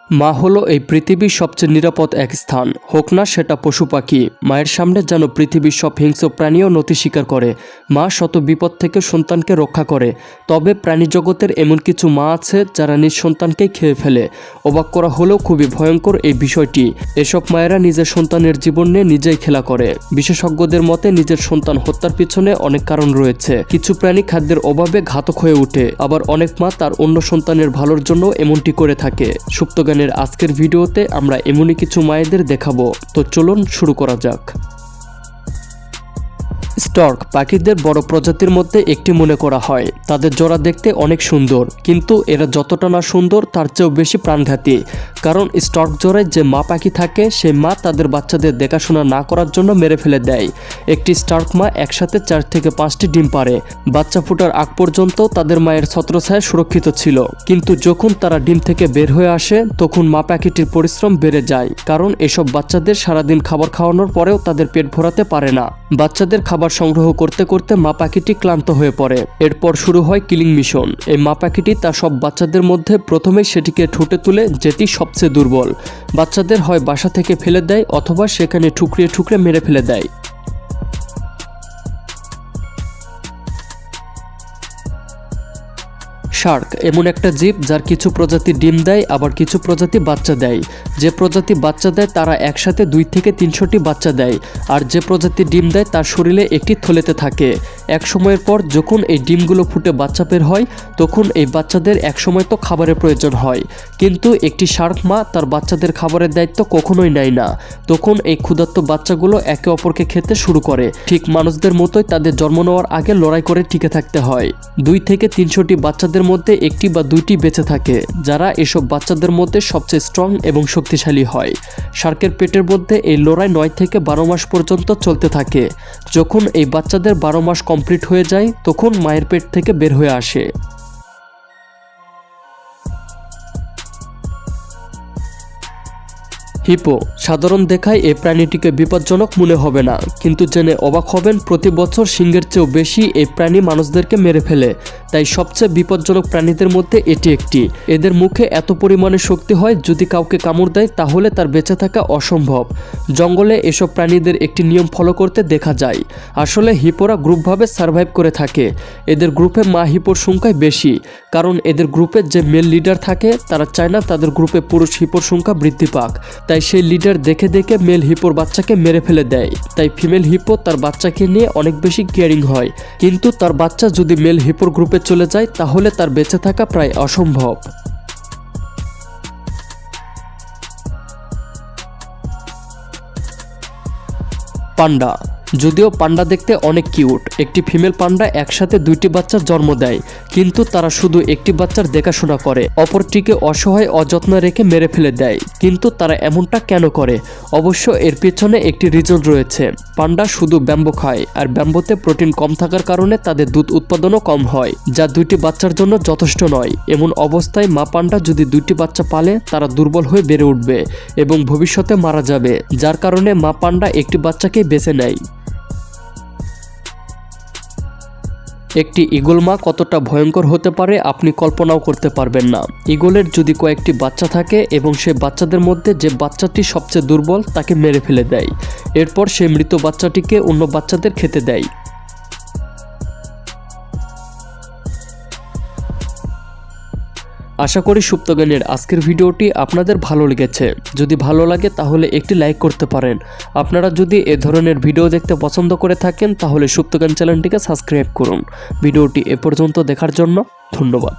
মা হলো এই পৃথিবীর সবচেয়ে নিরাপদ এক স্থান, হোক না সেটা পশু পাখি। মায়ের সামনে যেন পৃথিবীর সব হিংস্র প্রাণীও নতি স্বীকার করে। মা শত বিপদ থেকে সন্তানকে রক্ষা করে। তবে প্রাণী জগতের এমন কিছু মা আছে যারা নিজ সন্তানকেই খেয়ে ফেলে। অবাক করা হলেও খুবই ভয়ঙ্কর এই বিষয়টি। এসব মায়েরা নিজের সন্তানের জীবন নিয়ে নিজেই খেলা করে। বিশেষজ্ঞদের মতে নিজের সন্তান হত্যার পিছনে অনেক কারণ রয়েছে। কিছু প্রাণী খাদ্যের অভাবে ঘাতক হয়ে ওঠে, আবার অনেক মা তার অন্য সন্তানের ভালোর জন্য এমনটি করে থাকে। সুপ্তজ্ঞানের আজকের ভিডিওতে আমরা এমনই কিছু মায়েদের দেখাবো। তো চলুন শুরু করা যাক। স্টর্ক পাখিদের বড় প্রজাতির মধ্যে একটি মনে করা হয়। তাদের জোড়া দেখতে অনেক সুন্দর, কিন্তু এরা যতটা না সুন্দর তার চেয়েও বেশি প্রাণঘাতী। কারণ স্টর্ক জোড়ায় যে মা পাখি থাকে, সেই মা তাদের বাচ্চাদের দেখাশোনা না করার জন্য মেরে ফেলে দেয়। একটি স্টর্ক মা একসাথে 4 থেকে 5টি ডিম পারে। বাচ্চা ফোটার আগ পর্যন্ত তাদের মায়ের ছত্রছায়ায় সুরক্ষিত ছিল, কিন্তু যখন তারা ডিম থেকে বের হয়ে আসে তখন মা পাখিটির পরিশ্রম বেড়ে যায়। কারণ এসব বাচ্চাদের সারাদিন খাবার খাওয়ানোর পরেও তাদের পেট ভরাতে পারে না। বাচ্চাদের খাবার সংগ্রহ করতে করতে মা পাখিটি ক্লান্ত হয়ে পড়ে। এরপর শুরু হয় কিলিং মিশন। এই মা পাখিটি তার সব বাচ্চাদের মধ্যে প্রথমেই সেটিকে ঠুটে তুলে, যেটি সবচেয়ে দুর্বল। বাচ্চাদের হয় বাসা থেকে ফেলে দেয় অথবা সেখানে ঠুকরিয়ে ঠুকরে মেরে ফেলে দেয়। শার্ক এমন একটা জীব যার কিছু প্রজাতি ডিম দেয়, আবার কিছু প্রজাতি বাচ্চা দেয়। যে প্রজাতি বাচ্চা দেয় তারা একসাথে 2 থেকে 300টি বাচ্চা দেয়, আর যে প্রজাতি ডিম দেয় তার শরীরে একটি থলেতে থাকে। এক সময়ের পর যখন এই ডিমগুলো ফুটে বাচ্চা বের হয়, তখন এই বাচ্চাদের এক সময় তো খাবারের প্রয়োজন হয়, কিন্তু একটি শার্ক মা তার বাচ্চাদের খাবারের দায়িত্ব কখনোই নেয় না। তখন এই ক্ষুধার্ত বাচ্চাগুলো একে অপরকে খেতে শুরু করে। ঠিক মানুষদের মতোই তাদের জন্ম নেওয়ার আগে লড়াই করে টিকে থাকতে হয়। 2 থেকে 300টি বাচ্চাদের মধ্যে 1টি বা 2টি বেঁচে থাকে, যারা এসব বাচ্চাদের মধ্যে সবচেয়ে স্ট্রং এবং শক্তিশালী হয়। শার্কের পেটের মধ্যে এই লড়াই 9 থেকে 12 মাস পর্যন্ত চলতে থাকে। যখন এই বাচ্চাদের 12 মাস কমপ্লিট হয়ে যায়, তখন মায়ের পেট থেকে বের হয়ে আসে। হিপো সাধারণ দেখায় এই প্রাণীটিকে বিপজ্জনক মনে হবে না, কিন্তু জেনে অবাক হবেন প্রতি বছর সিংহের চেয়েও বেশি এই প্রাণী মানুষদেরকে মেরে ফেলে। তাই সবচেয়ে বিপজ্জনক প্রাণীদের মধ্যে এটি একটি। এদের মুখে এত পরিমাণে শক্তি হয়, যদি কাউকে কামড় দেয় তাহলে তার বেঁচে থাকা অসম্ভব। জঙ্গলে এসব প্রাণীদের একটি নিয়ম ফলো করতে দেখা যায়। আসলে হিপোরা গ্রুপভাবে সার্ভাইভ করে থাকে। এদের গ্রুপে মা হিপোর সংখ্যাই বেশি, কারণ এদের গ্রুপে যে মেল লিডার থাকে তারা চায় না তাদের গ্রুপে পুরুষ হিপোর সংখ্যা বৃদ্ধি পাক। তাই সেই লিডার দেখে দেখে মেল হিপোর বাচ্চাকে মেরে ফেলে দেয়। তাই ফিমেল হিপো তার বাচ্চাকে নিয়ে অনেক বেশি কেয়ারিং হয়, কিন্তু তার বাচ্চা যদি মেল হিপোর গ্রুপে চলে যায় তাহলে তার বেঁচে থাকা প্রায় অসম্ভব। পান্ডা। যদিও পান্ডা দেখতে অনেক কিউট, একটি ফিমেল পান্ডা একসাথে 2টি বাচ্চার জন্ম দেয়, কিন্তু তারা শুধু একটি বাচ্চার দেখাশোনা করে, অপরটিকে অসহায় অযত্ন রেখে মেরে ফেলে দেয়। কিন্তু তারা এমনটা কেন করে? অবশ্য এর পেছনে একটি রিজন রয়েছে। পান্ডা শুধু ব্যাম্বো খায়, আর ব্যাম্বোতে প্রোটিন কম থাকার কারণে তাদের দুধ উৎপাদনও কম হয়, যা 2টি বাচ্চার জন্য যথেষ্ট নয়। এমন অবস্থায় মা পান্ডা যদি 2টি বাচ্চা পালে, তারা দুর্বল হয়ে বেড়ে উঠবে এবং ভবিষ্যতে মারা যাবে, যার কারণে মা পান্ডা একটি বাচ্চাকেই বেছে নেয়। একটি ঈগল মা কতটা ভয়ঙ্কর হতে পারে আপনি কল্পনাও করতে পারবেন না। ঈগলের যদি কয়েকটি বাচ্চা থাকে এবং সে বাচ্চাদের মধ্যে যে বাচ্চাটি সবচেয়ে দুর্বল তাকে মেরে ফেলে দেয়, এরপর সে মৃত বাচ্চাটিকে অন্য বাচ্চাদের খেতে দেয়। আশা করি সুপ্তজ্ঞানের আজকের ভিডিওটি আপনাদের ভালো লেগেছে। যদি ভালো লাগে তাহলে একটি লাইক করতে পারেন। আপনারা যদি এ ধরনের ভিডিও দেখতে পছন্দ করে থাকেন তাহলে সুপ্তজ্ঞান চ্যানেলটিকে সাবস্ক্রাইব করুন। ভিডিওটি এ পর্যন্ত দেখার জন্য ধন্যবাদ।